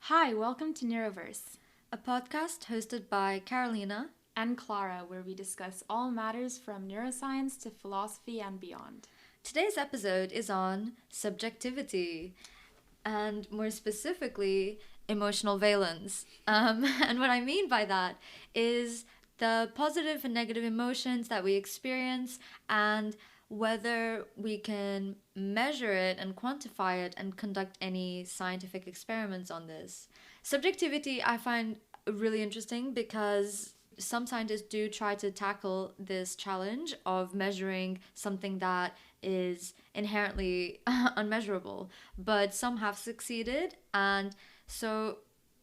Hi, welcome to Neuroverse a podcast hosted by Carolina and Clara, where we discuss all matters from neuroscience to philosophy and beyond. Today's episode is on subjectivity, and more specifically, emotional valence. And what I mean by that is the positive and negative emotions that we experience and whether we can measure it and quantify it and conduct any scientific experiments on this. Subjectivity I find really interesting because some scientists do try to tackle this challenge of measuring something that is inherently unmeasurable, but some have succeeded. And so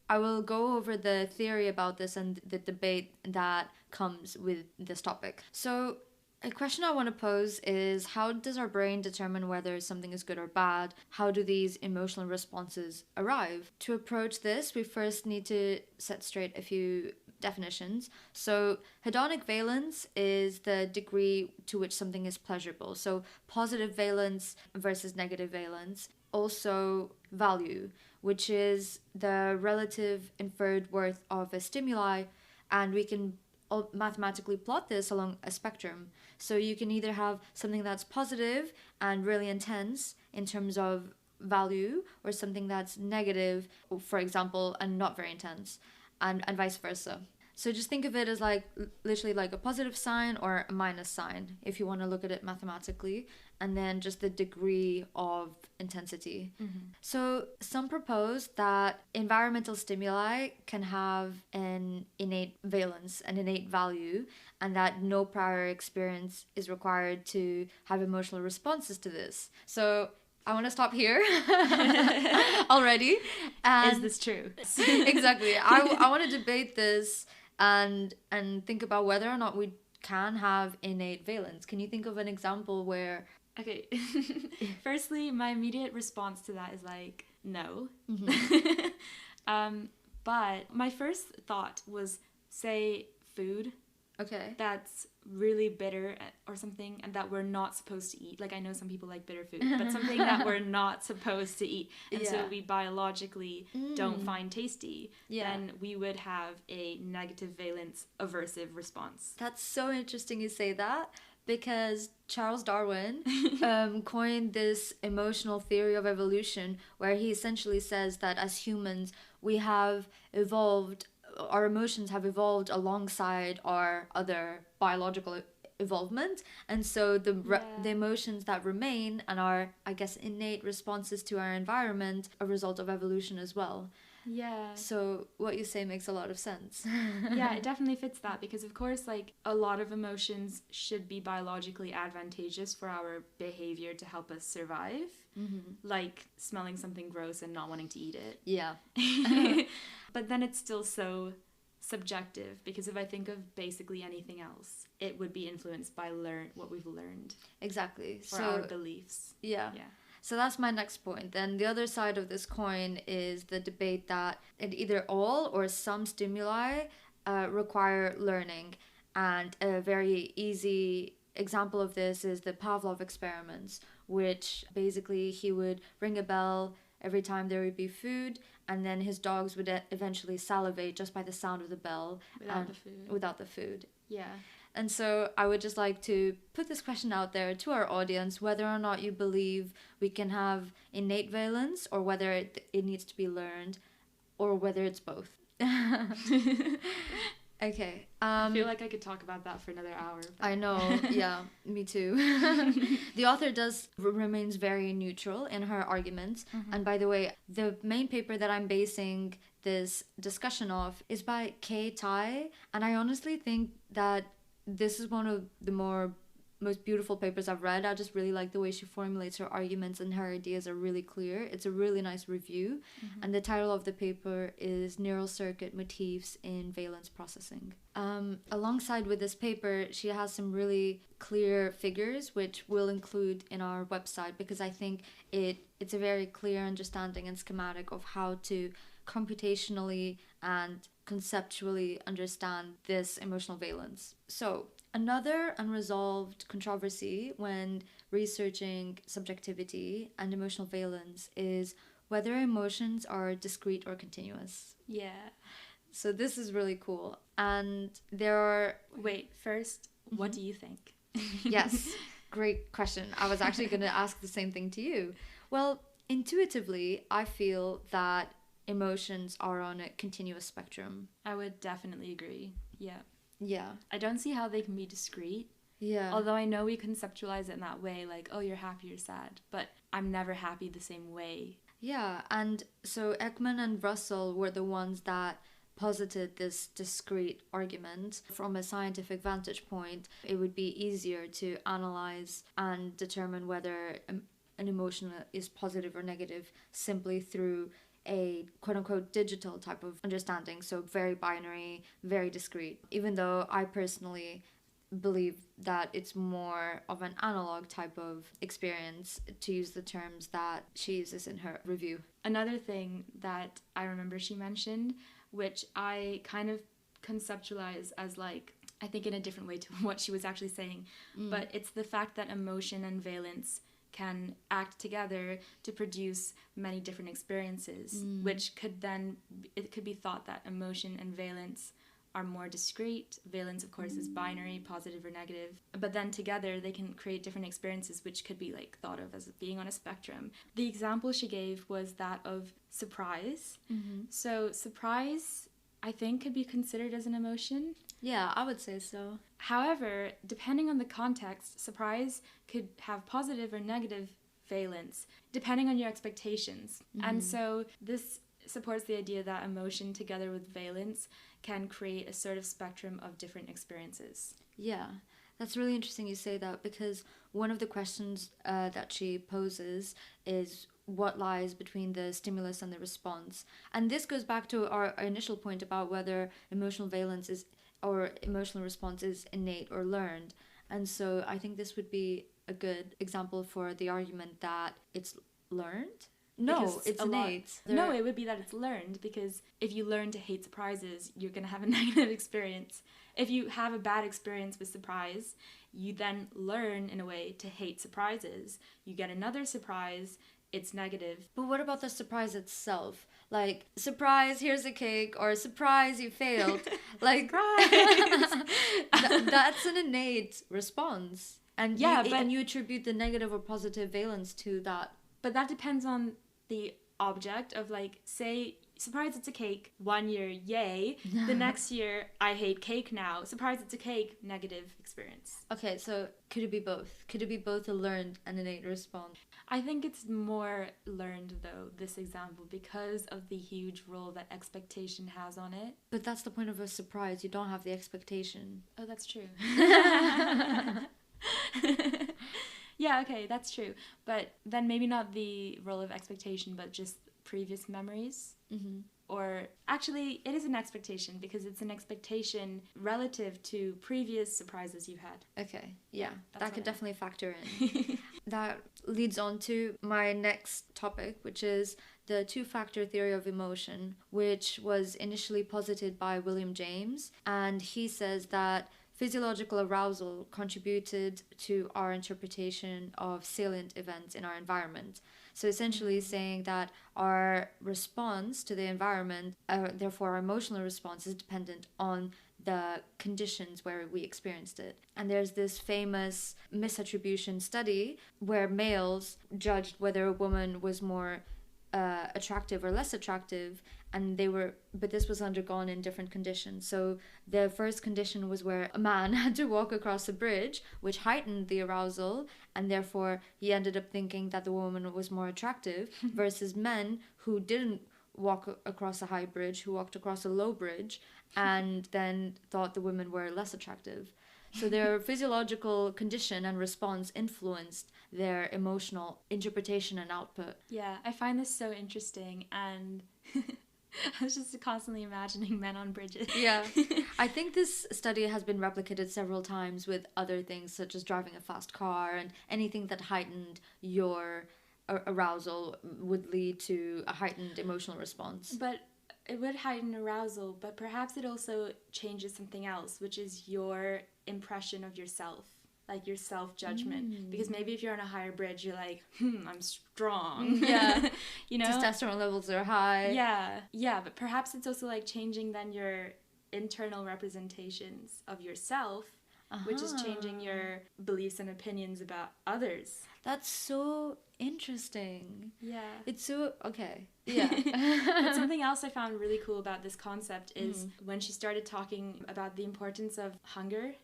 I will go over the theory about this and the debate that comes with this topic. So a question I want to pose is, how does our brain determine whether something is good or bad? How do these emotional responses arrive? To approach this, we first need to set straight a few definitions. So hedonic valence is the degree to which something is pleasurable. So positive valence versus negative valence. Also value, which is the relative inferred worth of a stimuli, and we can mathematically plot this along a spectrum. So you can either have something that's positive and really intense in terms of value, or something that's negative, for example, and not very intense, and vice versa. So just think of it as like literally like a positive sign or a minus sign if you want to look at it mathematically, and then just the degree of intensity. So some propose that environmental stimuli can have an innate valence, an innate value, and that no prior experience is required to have emotional responses to this. So I want to stop here already. And Is this true? exactly. I want to debate this and think about whether or not we can have innate valence. Can you think of an example where... Okay. Firstly, my immediate response to that is like, no. But my first thought was, say, food Okay. that's really bitter or something, and that we're not supposed to eat. Like, I know some people like bitter food, but something that we're not supposed to eat, and so we biologically don't find tasty, then we would have a negative valence aversive response. That's so interesting you say that, because Charles Darwin coined this emotional theory of evolution, where he essentially says that as humans we have evolved, our emotions have evolved alongside our other biological evolvement, and so the emotions that remain and our, I guess, innate responses to our environment are a result of evolution as well. Yeah. So what you say makes a lot of sense. Yeah, it definitely fits that, because of course, like, a lot of emotions should be biologically advantageous for our behavior to help us survive. Like smelling something gross and not wanting to eat it. Yeah. But then it's still so subjective, because if I think of basically anything else, it would be influenced by what we've learned. Exactly. For our beliefs. Yeah. So that's my next point. Then the other side of this coin is the debate that either all or some stimuli require learning. And a very easy example of this is the Pavlov experiments, which basically he would ring a bell every time there would be food, and then his dogs would eventually salivate just by the sound of the bell. Without the food. Yeah. And so I would just like to put this question out there to our audience, whether or not you believe we can have innate valence, or whether it needs to be learned, or whether it's both. Okay. I feel like I could talk about that for another hour. But... I know. Yeah, me too. The author remains very neutral in her arguments. And by the way, the main paper that I'm basing this discussion off is by Kay Tai. And I honestly think that this is one of the most beautiful papers I've read. I just really like the way she formulates her arguments, and her ideas are really clear. It's a really nice review. And the title of the paper is Neural Circuit Motifs in Valence Processing. Alongside with this paper, she has some really clear figures, which we'll include in our website, because I think it's a very clear understanding and schematic of how to computationally and conceptually understand this emotional valence. So another unresolved controversy when researching subjectivity and emotional valence is whether emotions are discrete or continuous. Yeah. So this is really cool. And there are... Wait, first, what do you think? Yes, great question. I was actually going to ask the same thing to you. Well, intuitively, I feel that emotions are on a continuous spectrum. I would definitely agree. Yeah. Yeah. I don't see how they can be discrete. Yeah. Although I know we conceptualize it in that way, like, oh, you're happy, you're sad. But I'm never happy the same way. Yeah, and so Ekman and Russell were the ones that posited this discrete argument. From a scientific vantage point, it would be easier to analyze and determine whether an emotion is positive or negative simply through a quote-unquote digital type of understanding, so very binary, very discrete, even though I personally believe that it's more of an analog type of experience, to use the terms that she uses in her review. Another thing that I remember she mentioned, which I kind of conceptualize as like, I think in a different way to what she was actually saying, but it's the fact that emotion and valence can act together to produce many different experiences, which could then, it could be thought that emotion and valence are more discrete. Valence, of course, is binary, positive or negative. But then together they can create different experiences, which could be like thought of as being on a spectrum. The example she gave was that of surprise. So surprise, I think, could be considered as an emotion. Yeah, I would say so. However, depending on the context, surprise could have positive or negative valence, depending on your expectations. And so this supports the idea that emotion together with valence can create a sort of spectrum of different experiences. Yeah, that's really interesting you say that, because one of the questions that she poses is what lies between the stimulus and the response. And this goes back to our initial point about whether emotional valence is or emotional response is innate or learned. And so I think this would be a good example for the argument that it's learned. No, it's innate. No, it would be that it's learned, because if you learn to hate surprises, you're going to have a negative experience. If you have a bad experience with surprise, you then learn in a way to hate surprises. You get another surprise, it's negative. But what about the surprise itself? Like, surprise, here's a cake, or surprise, you failed. Like, that's an innate response. And yeah, and you attribute the negative or positive valence to that. But that depends on the object of, like, say, surprise, it's a cake, 1 year, yay. The next year, I hate cake now. Surprise, it's a cake, negative experience. Okay, so could it be both? Could it be both a learned and innate response? I think it's more learned, though, this example, because of the huge role that expectation has on it. But that's the point of a surprise. You don't have the expectation. Oh, that's true. Yeah, okay, that's true. But then maybe not the role of expectation, but just previous memories. Or actually, it is an expectation, because it's an expectation relative to previous surprises you've had. Okay, yeah, that could definitely factor in. That leads on to my next topic, which is the two-factor theory of emotion, which was initially posited by William James. And he says that physiological arousal contributed to our interpretation of salient events in our environment. So essentially saying that our response to the environment, therefore our emotional response, is dependent on the conditions where we experienced it. And there's this famous misattribution study where males judged whether a woman was more attractive or less attractive, but this was undergone in different conditions. So the first condition was where a man had to walk across a bridge, which heightened the arousal, and therefore he ended up thinking that the woman was more attractive, versus men who didn't walk across a high bridge, who walked across a low bridge, and then thought the women were less attractive. So their physiological condition and response influenced their emotional interpretation and output. Yeah, I find this so interesting, and I was just constantly imagining men on bridges. Yeah. I think this study has been replicated several times with other things, such as driving a fast car, and anything that heightened your arousal would lead to a heightened emotional response. But it would heighten arousal, but perhaps it also changes something else, which is your impression of yourself. like your self-judgment, because maybe if you're on a higher bridge, you're like, I'm strong. Yeah. You know, testosterone levels are high. Yeah, but perhaps it's also like changing then your internal representations of yourself, which is changing your beliefs and opinions about others. That's so interesting. Yeah. It's so, okay. Yeah. But something else I found really cool about this concept is when she started talking about the importance of hunger.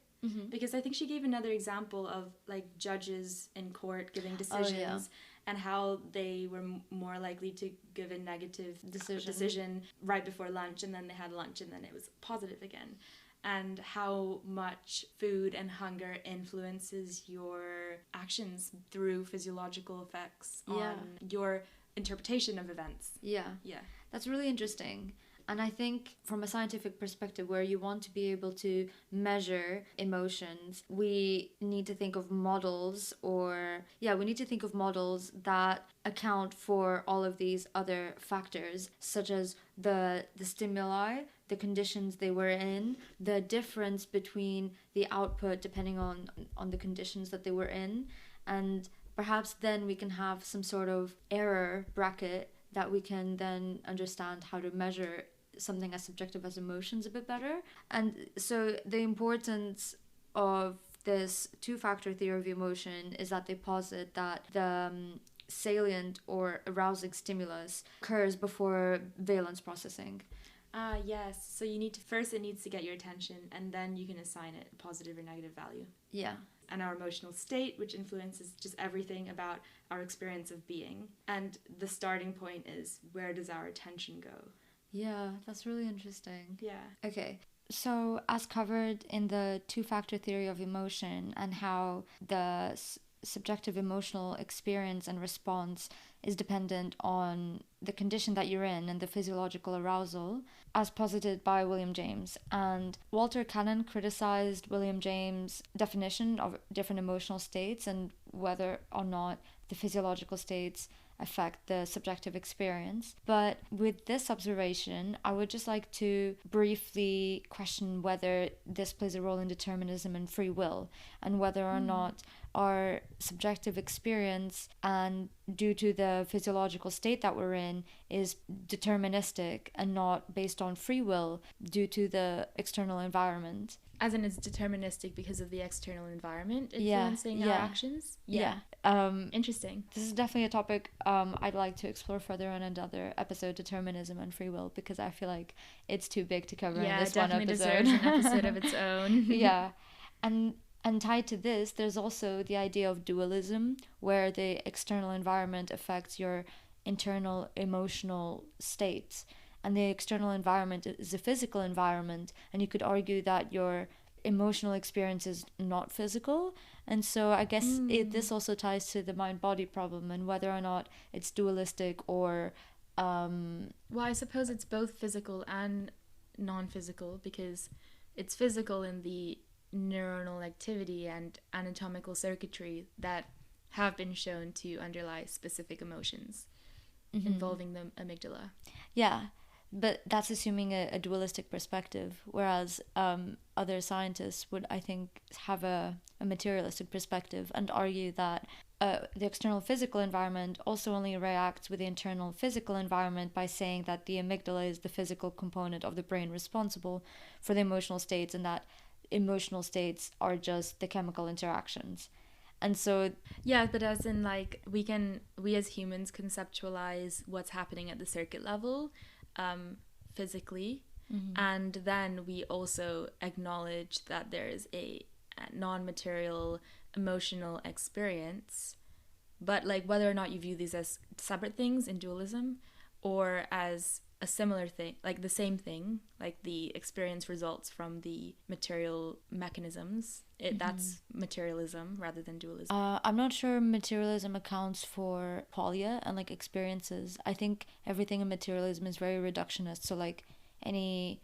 Because I think she gave another example of like judges in court giving decisions and how they were more likely to give a negative decision right before lunch, and then they had lunch and then it was positive again. And how much food and hunger influences your actions through physiological effects on your interpretation of events. Yeah. That's really interesting. And I think from a scientific perspective, where you want to be able to measure emotions, we need to think of models that account for all of these other factors, such as the stimuli, the conditions they were in, the difference between the output depending on the conditions that they were in, and perhaps then we can have some sort of error bracket that we can then understand how to measure something as subjective as emotions a bit better. And so the importance of this two-factor theory of emotion is that they posit that the salient or arousing stimulus occurs before valence processing. Yes. So you need to, first it needs to get your attention, and then you can assign it a positive or negative value. Yeah. And our emotional state, which influences just everything about our experience of being. And the starting point is, where does our attention go? Yeah, that's really interesting. Yeah. Okay. So as covered in the two-factor theory of emotion and how the subjective emotional experience and response is dependent on the condition that you're in and the physiological arousal, as posited by William James. And Walter Cannon criticized William James' definition of different emotional states and whether or not the physiological states affect the subjective experience. But with this observation, I would just like to briefly question whether this plays a role in determinism and free will, and whether or not our subjective experience, and due to the physiological state that we're in, is deterministic and not based on free will due to the external environment. As in, it's deterministic because of the external environment influencing our actions? Yeah. Interesting. This is definitely a topic I'd like to explore further in another episode, determinism and free will, because I feel like it's too big to cover in this one episode. Yeah, it definitely deserves an episode of its own. Yeah. And tied to this, there's also the idea of dualism, where the external environment affects your internal emotional states. And the external environment is a physical environment, and you could argue that your emotional experience is not physical. And so I guess this also ties to the mind-body problem, and whether or not it's dualistic or... Well, I suppose it's both physical and non-physical, because it's physical in the neuronal activity and anatomical circuitry that have been shown to underlie specific emotions involving the amygdala. Yeah. But that's assuming a dualistic perspective, whereas other scientists would, I think, have a materialistic perspective and argue that the external physical environment also only reacts with the internal physical environment by saying that the amygdala is the physical component of the brain responsible for the emotional states, and that emotional states are just the chemical interactions. And so... Yeah, but as in, like, we as humans conceptualize what's happening at the circuit level physically, and then we also acknowledge that there is a non-material emotional experience, but like whether or not you view these as separate things in dualism or as a similar thing, like the same thing, like the experience results from the material mechanisms, that's materialism rather than dualism. I'm not sure materialism accounts for qualia and like experiences. I think everything in materialism is very reductionist, so like any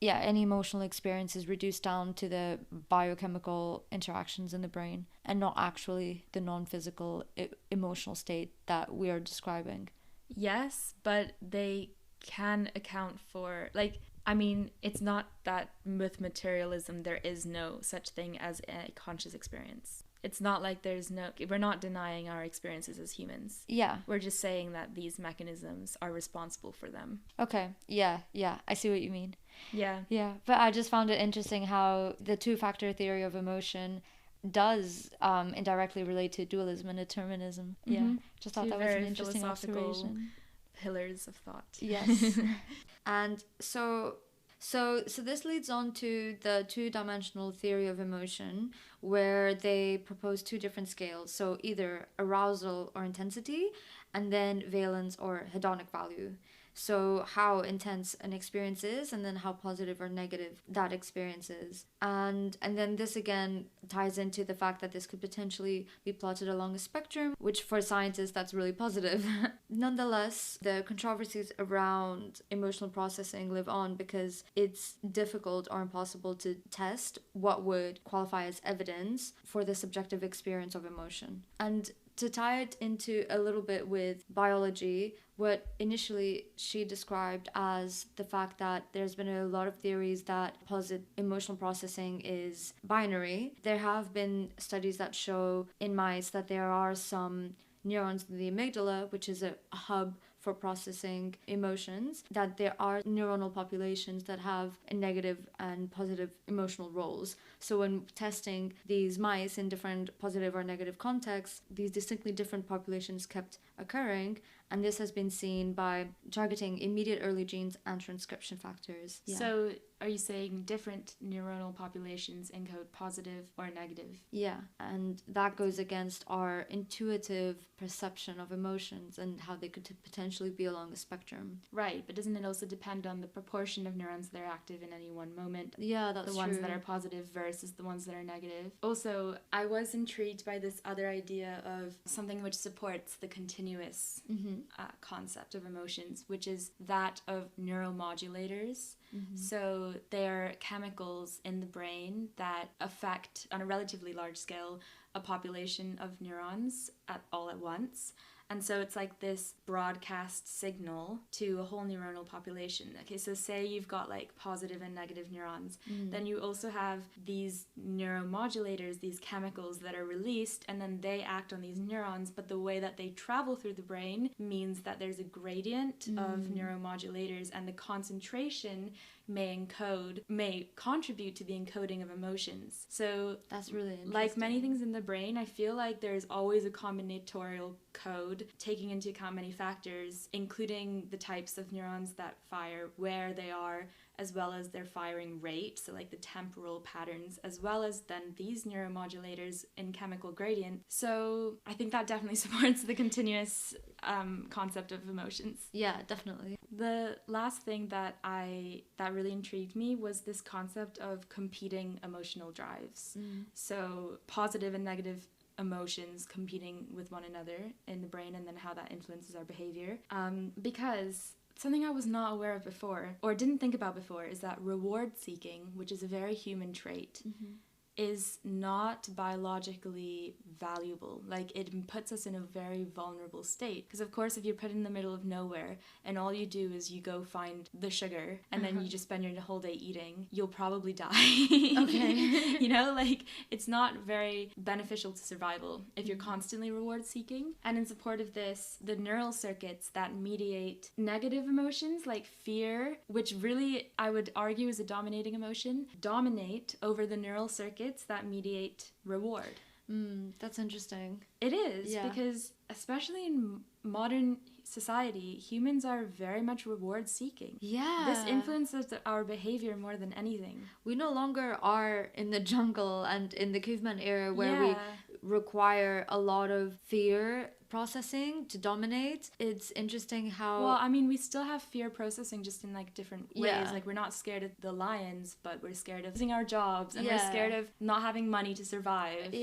emotional experience is reduced down to the biochemical interactions in the brain and not actually the non-physical emotional state that we are describing. Yes, but they can account for, like, I mean, it's not that with materialism there is no such thing as a conscious experience. It's not like we're not denying our experiences as humans. Yeah. We're just saying that these mechanisms are responsible for them. Okay. Yeah. I see what you mean. Yeah. Yeah. But I just found it interesting how the two-factor theory of emotion does indirectly relate to dualism and determinism. Mm-hmm. Yeah. Just thought that was an interesting observation. Pillars of thought. Yes. And so this leads on to the two-dimensional theory of emotion, where they propose two different scales. So either arousal or intensity, and then valence or hedonic value. So how intense an experience is, and then how positive or negative that experience is. And then this again ties into the fact that this could potentially be plotted along a spectrum, which for scientists that's really positive. Nonetheless, the controversies around emotional processing live on because it's difficult or impossible to test what would qualify as evidence for the subjective experience of emotion. And to tie it into a little bit with biology, what initially she described as the fact that there's been a lot of theories that posit emotional processing is binary. There have been studies that show in mice that there are some neurons in the amygdala, which is a hub for processing emotions, that there are neuronal populations that have a negative and positive emotional roles. So when testing these mice in different positive or negative contexts, these distinctly different populations kept occurring, and this has been seen by targeting immediate early genes and transcription factors. Yeah. So are you saying different neuronal populations encode positive or negative? Yeah, and that goes against our intuitive perception of emotions and how they could potentially be along the spectrum. Right, but doesn't it also depend on the proportion of neurons that are active in any one moment? Yeah, that's true. The ones that are positive versus the ones that are negative. Also, I was intrigued by this other idea of something which supports the continuous concept of emotions, which is that of neuromodulators. Mm-hmm. So they're chemicals in the brain that affect, on a relatively large scale, a population of neurons all at once. And so it's like this broadcast signal to a whole neuronal population. Okay, so say you've got like positive and negative neurons. Then you also have these neuromodulators, these chemicals that are released, and then they act on these neurons. But the way that they travel through the brain means that there's a gradient of neuromodulators, and the concentration may contribute to the encoding of emotions. So that's really interesting. Like many things in the brain, I feel like there's always a combinatorial code taking into account many factors, including the types of neurons that fire, where they are, as well as their firing rate, so like the temporal patterns, as well as then these neuromodulators in chemical gradient. So I think that definitely supports the continuous concept of emotions. Yeah, definitely. The last thing that really intrigued me was this concept of competing emotional drives. So positive and negative emotions competing with one another in the brain, and then how that influences our behavior. Because something I was not aware of before, or didn't think about before, is that reward seeking, which is a very human trait, is not biologically valuable. Like, it puts us in a very vulnerable state. Because of course, if you're put in the middle of nowhere and all you do is you go find the sugar and then you just spend your whole day eating, you'll probably die. Okay. You know, like, it's not very beneficial to survival if you're constantly reward seeking. And in support of this, the neural circuits that mediate negative emotions like fear, which really I would argue is a dominating emotion, dominate over the neural circuits that mediate reward. That's interesting. It is, because especially in modern society, humans are very much reward seeking. Yeah. This influences our behavior more than anything. We no longer are in the jungle and in the caveman era where we require a lot of fear processing to dominate. It's interesting how... Well, I mean, we still have fear processing, just in like different ways. Like, we're not scared of the lions, but we're scared of losing our jobs, and we're scared of not having money to survive.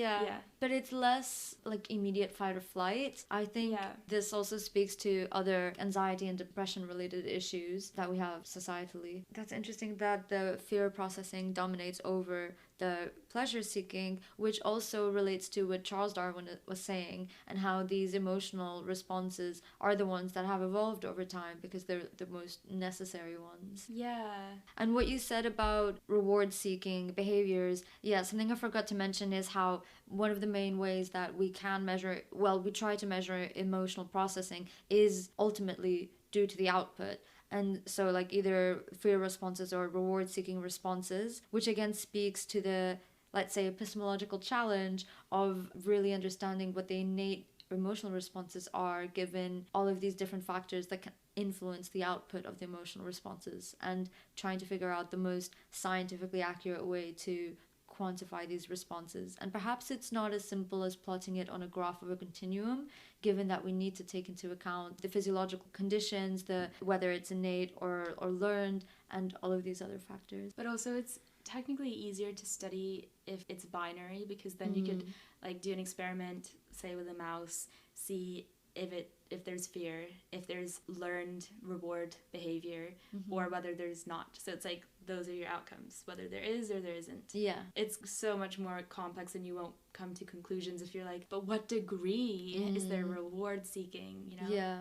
But it's less like immediate fight or flight. I think this also speaks to other anxiety and depression related issues that we have societally. That's interesting that the fear processing dominates over the pleasure seeking, which also relates to what Charles Darwin was saying, and how these emotional responses are the ones that have evolved over time because they're the most necessary ones. Yeah. And what you said about reward seeking behaviors, yeah, something I forgot to mention is how one of the main ways that we can measure, well, we try to measure emotional processing is ultimately due to the output. And so, like, either fear responses or reward seeking responses, which again speaks to the, let's say, epistemological challenge of really understanding what the innate emotional responses are, given all of these different factors that can influence the output of the emotional responses, and trying to figure out the most scientifically accurate way to quantify these responses. And perhaps it's not as simple as plotting it on a graph of a continuum, given that we need to take into account the physiological conditions, the whether it's innate or learned, and all of these other factors. But also it's technically easier to study if it's binary, because then you could like do an experiment, say with a mouse, see if there's fear, if there's learned reward behavior, or whether there's not. So it's like those are your outcomes, whether there is or there isn't. Yeah. It's so much more complex, and you won't come to conclusions if you're like, but what degree is there reward seeking, you know? Yeah.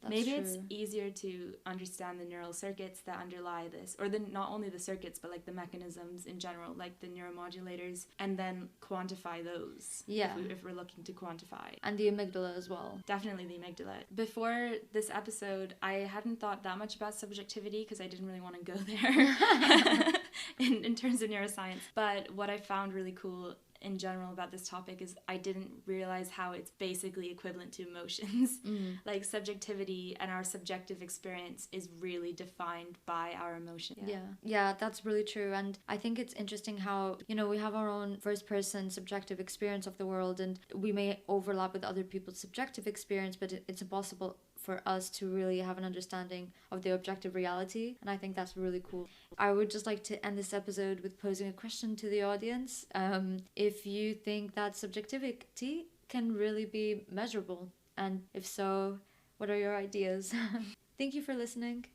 That's Maybe true. it's easier to understand the neural circuits that underlie this, or not only the circuits, but like the mechanisms in general, like the neuromodulators, and then quantify those. Yeah. If we're looking to quantify. And the amygdala as well. Definitely the amygdala. Before this episode, I hadn't thought that much about subjectivity because I didn't really want to go there in terms of neuroscience. But what I found really cool in general about this topic is I didn't realize how it's basically equivalent to emotions. Like subjectivity and our subjective experience is really defined by our emotion. Yeah, that's really true. And I think it's interesting how, you know, we have our own first person subjective experience of the world, and we may overlap with other people's subjective experience, but it's impossible for us to really have an understanding of the objective reality, and I think that's really cool. I would just like to end this episode with posing a question to the audience. If you think that subjectivity can really be measurable, and if so, what are your ideas? Thank you for listening.